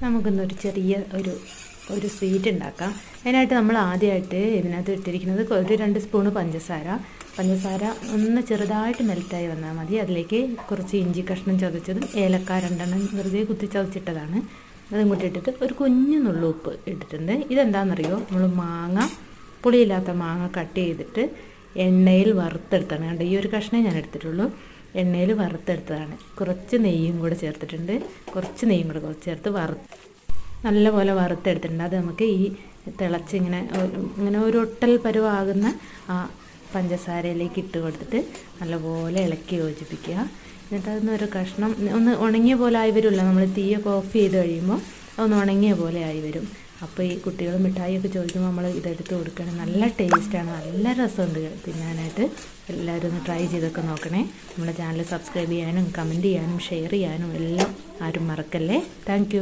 നമുക്കൊന്നൊരു ചെറിയ ഒരു സ്വീറ്റ് ഉണ്ടാക്കാം. അതിനായിട്ട് നമ്മൾ ആദ്യമായിട്ട് ഇതിനകത്ത് ഇട്ടിരിക്കുന്നത് ഒരു 2 സ്പൂണ് പഞ്ചസാര ഒന്ന് ചെറുതായിട്ട് മെൽറ്റായി വന്നാൽ മതി. അതിലേക്ക് കുറച്ച് ഇഞ്ചി കഷ്ണം ചതച്ചതും ഏലക്ക 2 വെറുതെ കുത്തി ചതച്ചിട്ടതാണ്, അതും കൂട്ടി ഇട്ടിട്ട് ഒരു കുഞ്ഞു നുള്ളു ഉപ്പ് ഇട്ടിട്ടുണ്ട്. ഇതെന്താണെന്നറിയോ, നമ്മൾ പുളിയില്ലാത്ത മാങ്ങ കട്ട് ചെയ്തിട്ട് എണ്ണയിൽ വറുത്തെടുത്താണ്. കണ്ടോ, ഈ ഒരു കഷ്ണം ഞാൻ എടുത്തിട്ടുള്ളൂ. എണ്ണയിൽ വറുത്തെടുത്തതാണ്. കുറച്ച് നെയ്യും കൂടെ ചേർത്തിട്ടുണ്ട്. കുറച്ച് നെയ്യും കൂടെ ചേർത്ത് നല്ലപോലെ വറുത്തെടുത്തിട്ടുണ്ട്. അത് നമുക്ക് ഈ ഇങ്ങനെ ഒരു ഒട്ടൽ പരുവാകുന്ന ആ പഞ്ചസാരയിലേക്ക് ഇട്ട് കൊടുത്തിട്ട് നല്ലപോലെ ഇളക്കി യോജിപ്പിക്കുക. എന്നിട്ട് അതൊന്നൊരു കഷ്ണം ഒന്ന് ഉണങ്ങിയ പോലെ ആയി വരുമല്ലോ, നമ്മൾ തീയൊക്കെ ഓഫ് ചെയ്ത് കഴിയുമ്പോൾ അതൊന്ന് ഉണങ്ങിയ പോലെ ആയി വരും. അപ്പോൾ ഈ കുട്ടികൾ മിഠായിയൊക്കെ ചോദിക്കുമ്പോൾ നമ്മൾ ഇതെടുത്ത് കൊടുക്കണം. നല്ല ടേസ്റ്റാണ്, നല്ല രസമുണ്ട് തിന്നാനായിട്ട്. എല്ലാവരും ഒന്ന് ട്രൈ ചെയ്തൊക്കെ നോക്കണേ. നമ്മുടെ ചാനൽ സബ്സ്ക്രൈബ് ചെയ്യാനും കമൻറ്റ് ചെയ്യാനും ഷെയർ ചെയ്യാനും എല്ലാം ആരും മറക്കല്ലേ. Thank you.